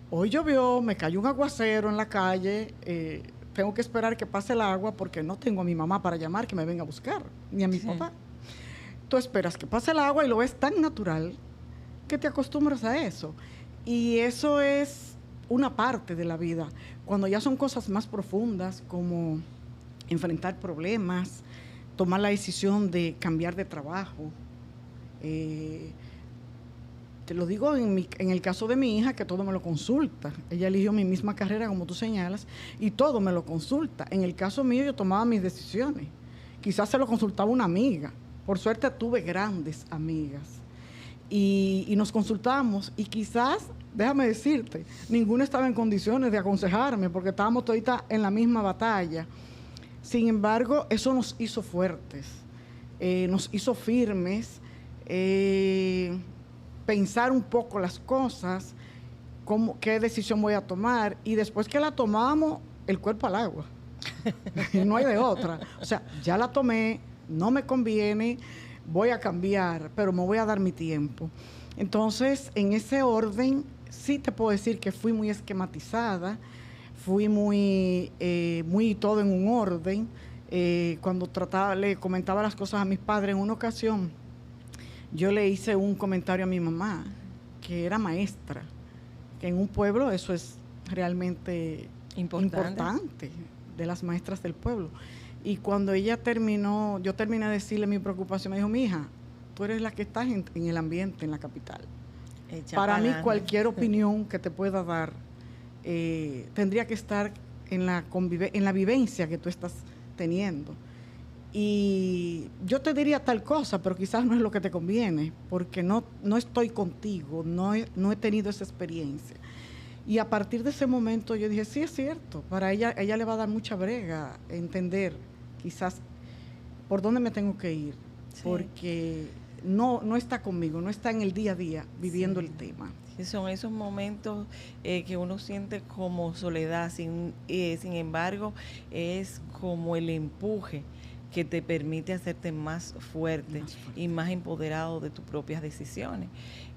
hoy llovió, me cayó un aguacero en la calle, tengo que esperar que pase el agua porque no tengo a mi mamá para llamar que me venga a buscar, ni a mi papá. Tú esperas que pase el agua y lo ves tan natural que te acostumbras a eso. Y eso es una parte de la vida. Cuando ya son cosas más profundas, como enfrentar problemas, tomar la decisión de cambiar de trabajo, te lo digo en el caso de mi hija, que todo me lo consulta. Ella eligió mi misma carrera, como tú señalas, y todo me lo consulta. En el caso mío, yo tomaba mis decisiones. Quizás se lo consultaba una amiga. Por suerte, tuve grandes amigas. Y nos consultamos. Y quizás, déjame decirte, ninguno estaba en condiciones de aconsejarme, porque estábamos toditas en la misma batalla. Sin embargo, eso nos hizo fuertes, nos hizo firmes, pensar un poco las cosas, qué decisión voy a tomar, y después que la tomamos, el cuerpo al agua. No hay de otra. O sea, ya la tomé, no me conviene, voy a cambiar, pero me voy a dar mi tiempo. Entonces, en ese orden, sí te puedo decir que fui muy esquematizada, fui muy todo en un orden. Cuando le comentaba las cosas a mis padres, en una ocasión, yo le hice un comentario a mi mamá, que era maestra, que en un pueblo eso es realmente importante, de las maestras del pueblo. Y cuando ella terminó, yo terminé de decirle mi preocupación, me dijo, mi hija, tú eres la que estás en el ambiente, en la capital. Para mí, cualquier opinión que te pueda dar tendría que estar en la vivencia que tú estás teniendo. Y yo te diría tal cosa, pero quizás no es lo que te conviene, porque no estoy contigo, no he tenido esa experiencia. Y a partir de ese momento yo dije, sí, es cierto, para ella le va a dar mucha brega entender quizás por dónde me tengo que ir, sí, porque no está conmigo, no está en el día a día viviendo, sí, el tema. Sí, son esos momentos que uno siente como soledad, sin embargo, es como el empuje que te permite hacerte más fuerte y más empoderado de tus propias decisiones.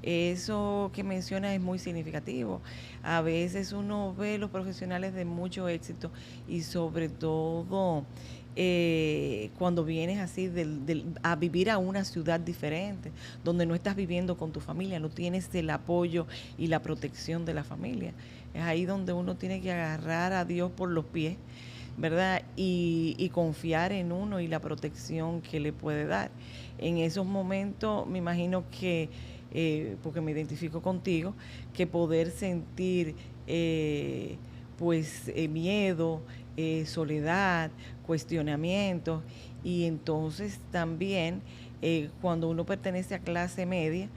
Eso que mencionas es muy significativo. A veces uno ve los profesionales de mucho éxito y sobre todo cuando vienes así a vivir a una ciudad diferente, donde no estás viviendo con tu familia, no tienes el apoyo y la protección de la familia. Es ahí donde uno tiene que agarrar a Dios por los pies, ¿verdad? Y confiar en uno y la protección que le puede dar. En esos momentos, me imagino que, porque me identifico contigo, que poder sentir miedo, soledad, cuestionamientos, y entonces también cuando uno pertenece a clase media,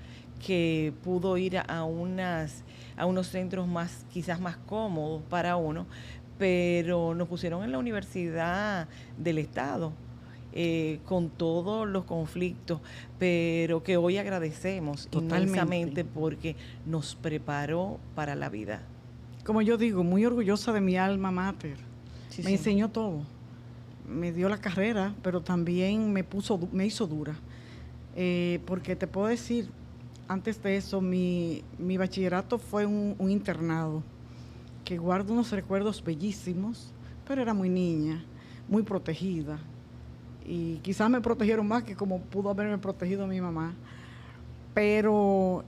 que pudo ir a unos centros quizás más cómodos para uno, pero nos pusieron en la universidad del Estado, con todos los conflictos, pero que hoy agradecemos inmensamente porque nos preparó para la vida. Como yo digo, muy orgullosa de mi alma mater. Sí, me sí. enseñó todo. Me dio la carrera, pero también me hizo dura. Porque te puedo decir, antes de eso, mi bachillerato fue un internado, que guardo unos recuerdos bellísimos, pero era muy niña, muy protegida. Y quizás me protegieron más que como pudo haberme protegido mi mamá. Pero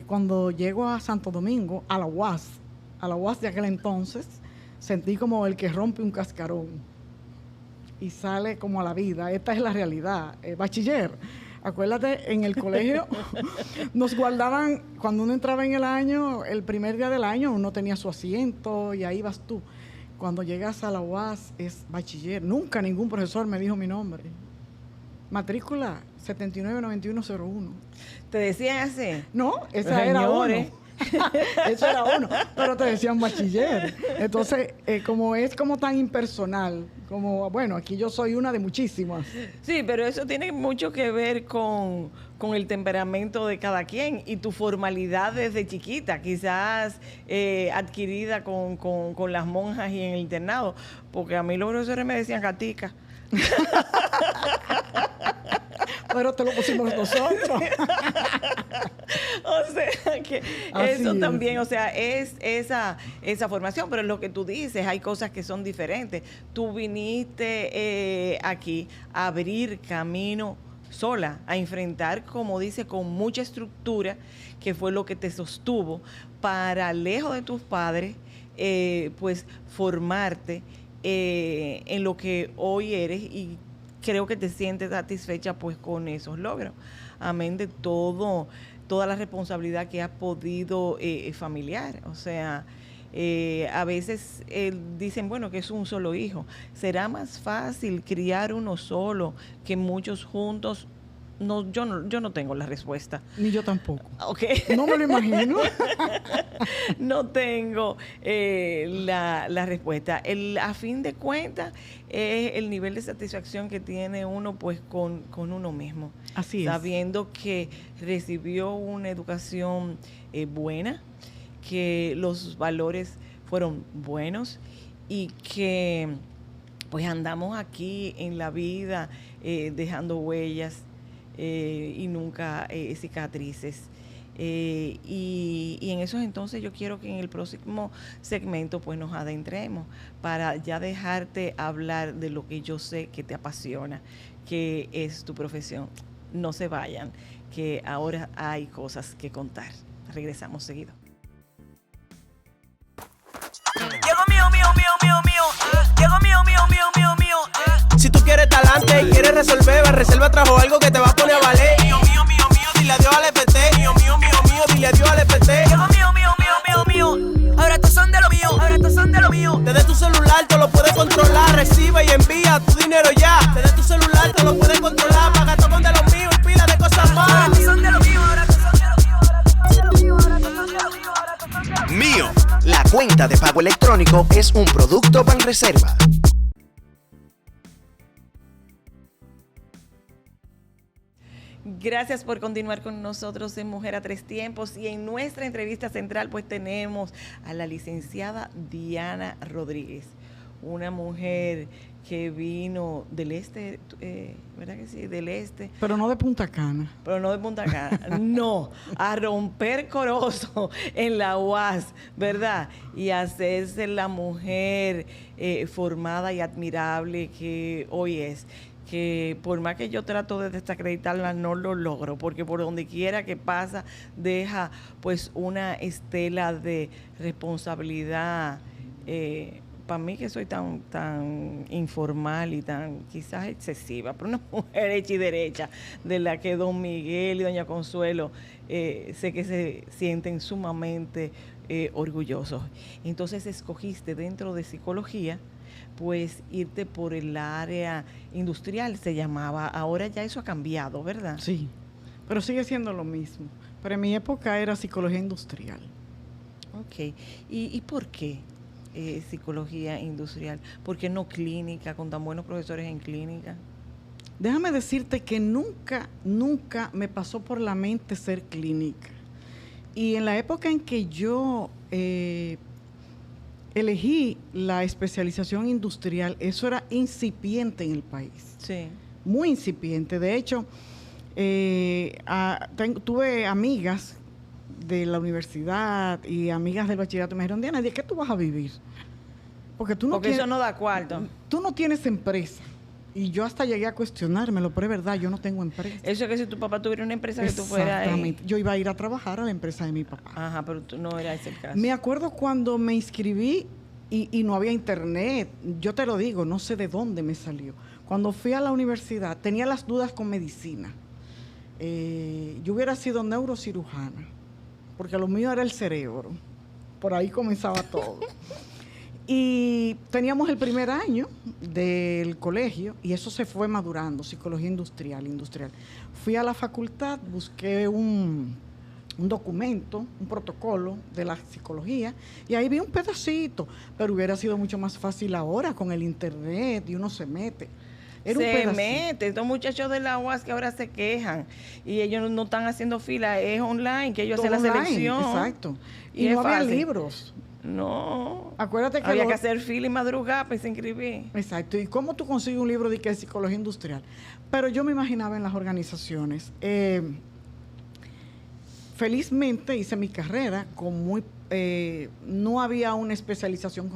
cuando llego a Santo Domingo, a la UAS de aquel entonces, sentí como el que rompe un cascarón y sale como a la vida. Esta es la realidad. Bachiller, acuérdate, en el colegio nos guardaban, cuando uno entraba en el año, el primer día del año, uno tenía su asiento y ahí vas tú. Cuando llegas a la UAS es bachiller. Nunca ningún profesor me dijo mi nombre. Matrícula 799101. ¿Te decían así? No, esa era uno. Eso era uno, pero te decían bachiller. Entonces, como es como tan impersonal, como, bueno, aquí yo soy una de muchísimas. Sí, pero eso tiene mucho que ver con el temperamento de cada quien y tu formalidad desde chiquita, quizás adquirida con las monjas y en el internado, porque a mí los profesores me decían gatica. Pero te lo pusimos nosotros. O sea, que así eso es. también, o sea, es esa formación, pero lo que tú dices, hay cosas que son diferentes. Tú viniste aquí a abrir camino sola, a enfrentar, como dice, con mucha estructura, que fue lo que te sostuvo, para, lejos de tus padres, pues formarte en lo que hoy eres, y creo que te sientes satisfecha pues con esos logros, amén de toda la responsabilidad que has podido familiar. O sea, a veces dicen, bueno, que es un solo hijo. ¿Será más fácil criar uno solo que muchos juntos? No, yo no tengo la respuesta. Ni yo tampoco. Okay. No me lo imagino. No tengo la respuesta. A fin de cuentas, es el nivel de satisfacción que tiene uno pues con uno mismo. Así es. Sabiendo que recibió una educación buena, que los valores fueron buenos y que pues andamos aquí en la vida dejando huellas y nunca cicatrices. Y en esos entonces yo quiero que en el próximo segmento pues nos adentremos para ya dejarte hablar de lo que yo sé que te apasiona, que es tu profesión. No se vayan, que ahora hay cosas que contar. Regresamos seguido. Llegó mío. Llegó mío. Si tú quieres talante y quieres resolver, Reserva trajo algo que te va a poner a valer. Mío, dile adiós al FT. Mío, dile adiós al FT. Llegó mío. Ahora estos son de lo mío. Desde tu celular te lo puedes controlar. Recibe y envía tu dinero ya. Desde tu celular te lo puedes controlar. Paga todo con de los míos y pila de cosas más. Ahora estos son de lo mío. Mío, la cuenta de pago electrónico es un producto Banreserva. Gracias por continuar con nosotros en Mujer a Tres Tiempos, y en nuestra entrevista central pues tenemos a la licenciada Diana Rodríguez, una mujer que vino del este, ¿verdad que sí? Del este. Pero no de Punta Cana. Pero no de Punta Cana, no, a romper corozo en la UAS, ¿verdad? Y hacerse la mujer formada y admirable que hoy es. Que por más que yo trato de desacreditarla, no lo logro, porque por donde quiera que pasa, deja pues una estela de responsabilidad. Para mí que soy tan informal y tan quizás excesiva, pero una mujer hecha y derecha, de la que don Miguel y doña Consuelo sé que se sienten sumamente orgullosos. Entonces escogiste dentro de psicología, pues irte por el área industrial, se llamaba. Ahora ya eso ha cambiado, ¿verdad? Sí, pero sigue siendo lo mismo. Pero en mi época era psicología industrial. Ok. ¿Y por qué psicología industrial? ¿Por qué no clínica, con tan buenos profesores en clínica? Déjame decirte que nunca me pasó por la mente ser clínica. Y en la época en que yo elegí la especialización industrial, eso era incipiente en el país. Sí. Muy incipiente. De hecho, tuve amigas de la universidad y amigas del bachillerato me dijeron, Diana, ¿de qué tú vas a vivir? Porque eso no da cuarto. Tú no tienes empresa. Y yo hasta llegué a cuestionármelo, pero es verdad, yo no tengo empresa. Eso es que si tu papá tuviera una empresa que tú fueras... Exactamente. Yo iba a ir a trabajar a la empresa de mi papá. Ajá, pero tú no era ese el caso. Me acuerdo cuando me inscribí y no había internet. Yo te lo digo, no sé de dónde me salió. Cuando fui a la universidad, tenía las dudas con medicina. Yo hubiera sido neurocirujana, porque lo mío era el cerebro. Por ahí comenzaba todo. Y teníamos el primer año del colegio y eso se fue madurando, psicología industrial. Fui a la facultad, busqué un documento, un protocolo de la psicología y ahí vi un pedacito, pero hubiera sido mucho más fácil ahora con el internet y uno se mete. Estos muchachos de la UAS que ahora se quejan y ellos no están haciendo fila, es online, que ellos hacen la selección. Exacto. Y no había libros. No. Acuérdate que había que hacer fila y madrugar para se inscribir. Exacto. ¿Y cómo tú consigues un libro de qué es psicología industrial? Pero yo me imaginaba en las organizaciones. Felizmente hice mi carrera con no había una especialización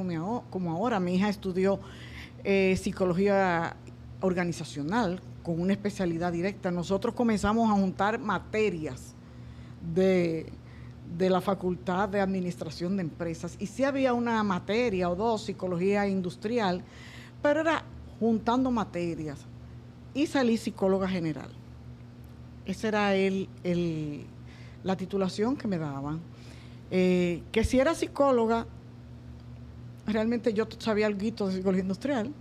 como ahora. Mi hija estudió psicología organizacional con una especialidad directa. Nosotros comenzamos a juntar materias de la Facultad de Administración de Empresas. Y sí había una materia o dos, psicología industrial, pero era juntando materias. Y salí psicóloga general. Esa era la titulación que me daban. Que si era psicóloga, realmente yo sabía algo de psicología industrial,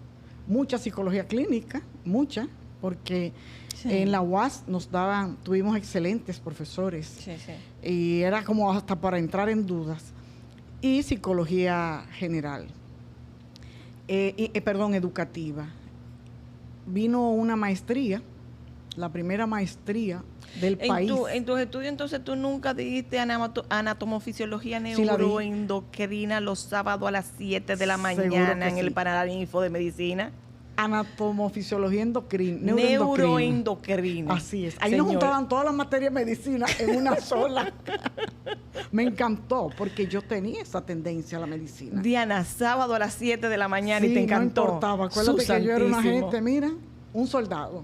mucha psicología clínica, mucha, porque en la UAS tuvimos excelentes profesores. Sí. Y era como hasta para entrar en dudas. Y psicología general, educativa. Vino una maestría, la primera maestría del país. En tus estudios, entonces, ¿tú nunca dijiste anatomofisiología neuroendocrina los sábados a las 7 de la mañana en el Paraninfo de Medicina? Anatomofisiología neuroendocrina. Así es. Ahí nos juntaban todas las materias de medicina en una sola. Me encantó, porque yo tenía esa tendencia a la medicina. Diana, sábado a las 7 de la mañana y te encantó. No importaba. Acuérdate que yo era una gente, mira, un soldado.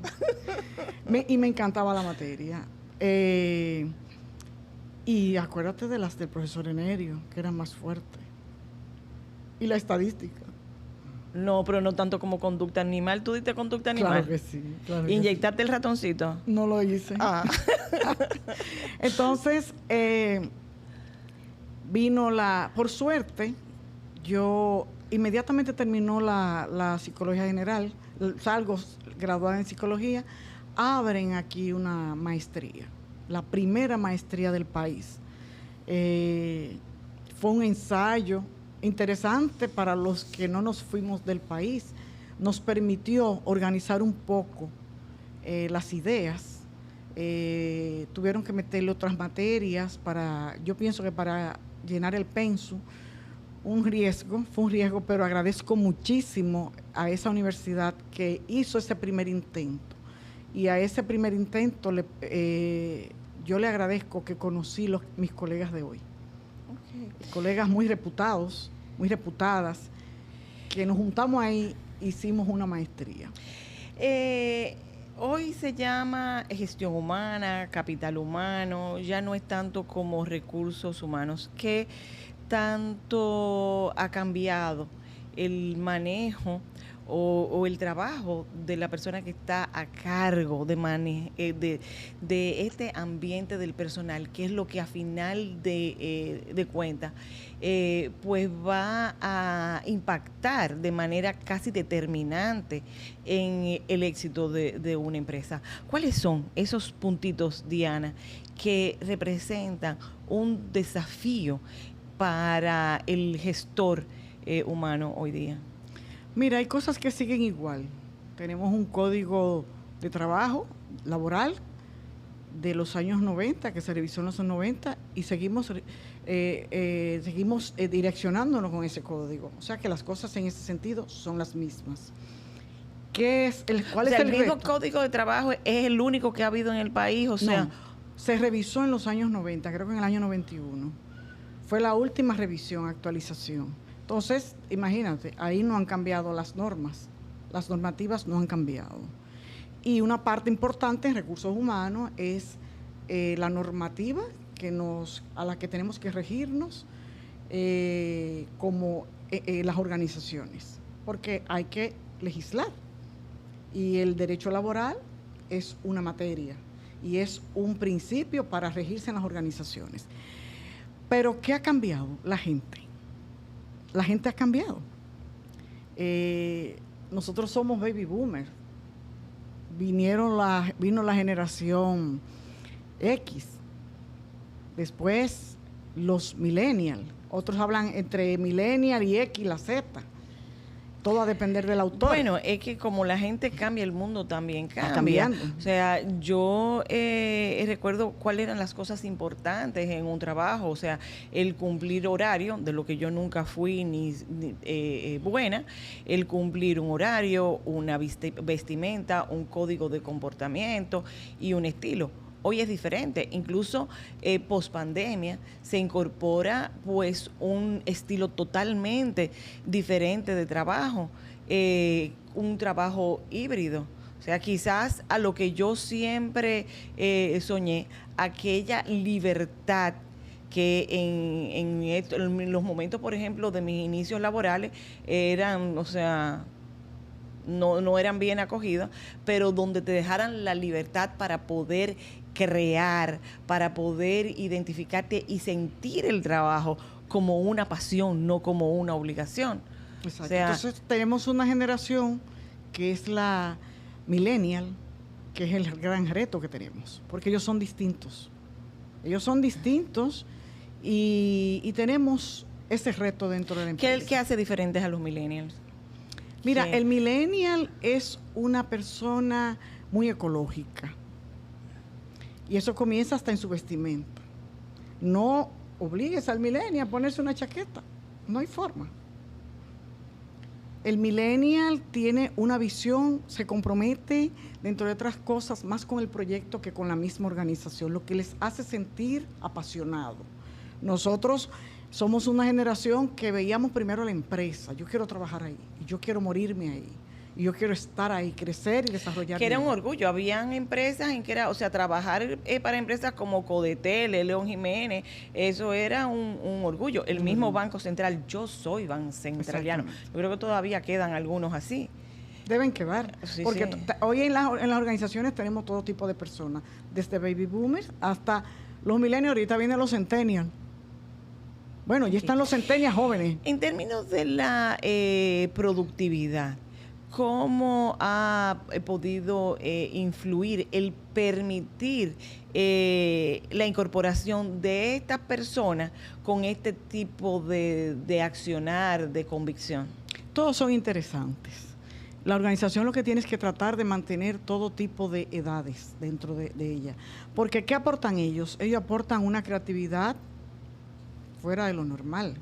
Y me encantaba la materia. Y acuérdate de las del profesor Enerio, que eran más fuertes. Y la estadística. No, pero no tanto como conducta animal. ¿Tú diste conducta animal? Claro que sí. ¿Inyectaste el ratoncito? No lo hice. Entonces, por suerte, yo inmediatamente terminó la psicología general, salgo graduada en psicología, abren aquí una maestría, la primera maestría del país. Fue un ensayo interesante para los que no nos fuimos del país. Nos permitió organizar un poco las ideas. Tuvieron que meterle otras materias yo pienso que para llenar el pensum, fue un riesgo, pero agradezco muchísimo a esa universidad que hizo ese primer intento. Y a ese primer intento yo le agradezco que conocí mis colegas de hoy. Okay. Colegas muy reputados, muy reputadas, que nos juntamos ahí, hicimos una maestría. Hoy se llama gestión humana, capital humano, ya no es tanto como recursos humanos. ¿Qué tanto ha cambiado el manejo o el trabajo de la persona que está a cargo de este ambiente del personal, que es lo que a final de cuentas pues va a impactar de manera casi determinante en el éxito de una empresa? ¿Cuáles son esos puntitos, Diana, que representan un desafío para el gestor humano hoy día? Mira, hay cosas que siguen igual. Tenemos un código de trabajo laboral de los años 90, que se revisó en los años 90, y seguimos direccionándonos con ese código. O sea que las cosas en ese sentido son las mismas. ¿Cuál es el mismo reto? Código de trabajo es el único que ha habido en el país? O sea, no, se revisó en los años 90, creo que en el año 91. Fue la última revisión, actualización. Entonces, imagínate, ahí no han cambiado las normas, las normativas no han cambiado. Y una parte importante en recursos humanos es la normativa a la que tenemos que regirnos como las organizaciones, porque hay que legislar. Y el derecho laboral es una materia y es un principio para regirse en las organizaciones. Pero, ¿qué ha cambiado? La gente. La gente ha cambiado. Nosotros somos baby boomers. Vino la generación X. Después los millennials. Otros hablan entre millennial y X, la Z. Todo a depender del autor. Bueno, es que como la gente cambia, el mundo también cambia. Está cambiando. O sea, yo recuerdo cuáles eran las cosas importantes en un trabajo. O sea, el cumplir horario, de lo que yo nunca fui ni buena, el cumplir un horario, una vestimenta, un código de comportamiento y un estilo. Hoy es diferente, incluso post pandemia se incorpora pues un estilo totalmente diferente de trabajo, un trabajo híbrido. O sea, quizás a lo que yo siempre soñé, aquella libertad que en los momentos, por ejemplo, de mis inicios laborales eran, o sea, no eran bien acogidas, pero donde te dejaran la libertad para poder crear, para poder identificarte y sentir el trabajo como una pasión, no como una obligación. Exacto. O sea, entonces tenemos una generación que es la millennial, que es el gran reto que tenemos, porque ellos son distintos. Ellos son distintos y tenemos ese reto dentro de la empresa. ¿Qué hace diferentes a los millennials? Mira, Sí. el millennial es una persona muy ecológica. Y eso comienza hasta en su vestimenta. No obligues al millennial a ponerse una chaqueta. No hay forma. El millennial tiene una visión, se compromete, dentro de otras cosas, más con el proyecto que con la misma organización, lo que les hace sentir apasionado. Nosotros somos una generación que veíamos primero la empresa. Yo quiero trabajar ahí, y yo quiero morirme ahí, y yo quiero estar ahí, crecer y desarrollar. Que era un orgullo. Habían empresas en que era, o sea, trabajar para empresas como Codetel, León Jiménez, eso era un orgullo. El mismo Banco Central, yo soy bancentraliano. Yo creo que todavía quedan algunos así. Deben quedar, Sí, porque sí. Hoy en las organizaciones tenemos todo tipo de personas, desde baby boomers hasta los millennials. Ahorita vienen los centennials. Bueno, ya están los centennials jóvenes. En términos de la productividad, ¿cómo ha podido influir el permitir la incorporación de estas personas con este tipo de accionar, de convicción? Todos son interesantes. La organización lo que tiene es que tratar de mantener todo tipo de edades dentro de ella. Porque ¿qué aportan ellos? Ellos aportan una creatividad fuera de lo normal.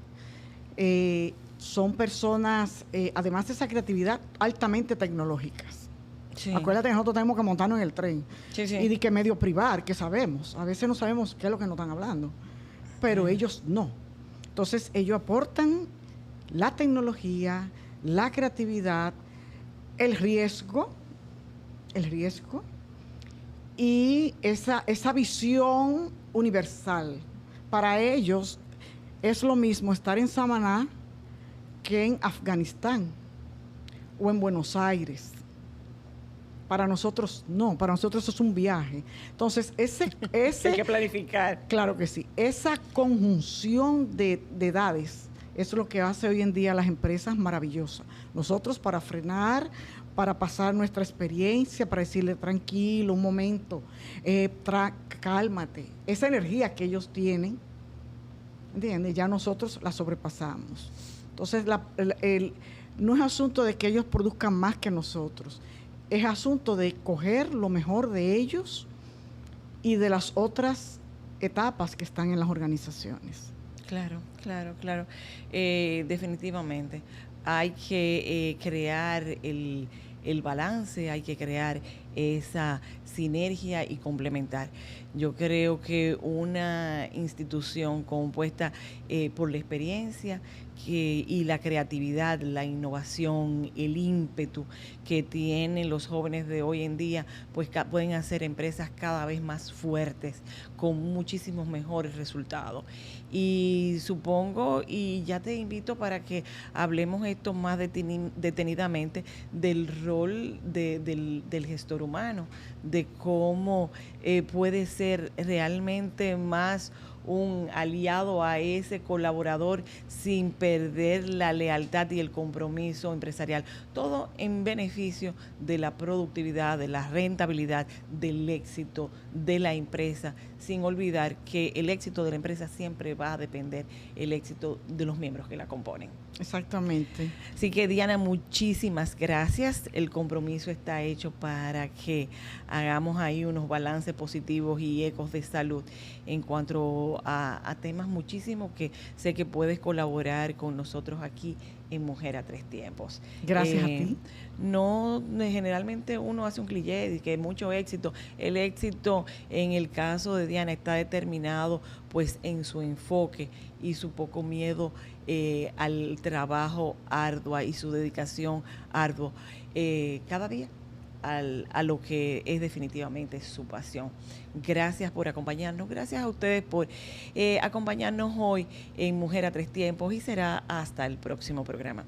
son personas, además de esa creatividad, altamente tecnológicas. Sí. Acuérdate que nosotros tenemos que montarnos en el tren. Sí, sí. Y de que medio privar, que sabemos. A veces no sabemos qué es lo que nos están hablando. Pero ellos no. Entonces, ellos aportan la tecnología, la creatividad, el riesgo y esa visión universal. Para ellos es lo mismo estar en Samaná que en Afganistán o en Buenos Aires. Para nosotros no, para nosotros eso es un viaje. Entonces, Hay que planificar. Claro que sí. Esa conjunción de edades es lo que hace hoy en día las empresas maravillosas. Nosotros para frenar, para pasar nuestra experiencia, para decirle tranquilo, un momento, cálmate. Esa energía que ellos tienen, ¿entiendes? Ya nosotros la sobrepasamos. Entonces, no es asunto de que ellos produzcan más que nosotros. Es asunto de coger lo mejor de ellos y de las otras etapas que están en las organizaciones. Claro. Definitivamente. Hay que crear el balance, hay que crear esa sinergia y complementar. Yo creo que una institución compuesta por la experiencia y la creatividad, la innovación, el ímpetu que tienen los jóvenes de hoy en día, pues pueden hacer empresas cada vez más fuertes, con muchísimos mejores resultados. Y supongo, y ya te invito para que hablemos esto más detenidamente del rol del gestor humano, de cómo puede ser realmente más un aliado a ese colaborador sin perder la lealtad y el compromiso empresarial. Todo en beneficio de la productividad, de la rentabilidad, del éxito de la empresa, sin olvidar que el éxito de la empresa siempre va a depender del éxito de los miembros que la componen. Exactamente. Así que, Diana, muchísimas gracias. El compromiso está hecho para que hagamos ahí unos balances positivos y ecos de salud en cuanto a temas muchísimos que sé que puedes colaborar con nosotros aquí en Mujer a Tres Tiempos. Gracias a ti. No, generalmente uno hace un cliché de que mucho éxito. El éxito en el caso de Diana está determinado pues en su enfoque y su poco miedo al trabajo arduo y su dedicación ardua cada día a lo que es definitivamente su pasión. Gracias por acompañarnos, gracias a ustedes por acompañarnos hoy en Mujer a Tres Tiempos y será hasta el próximo programa.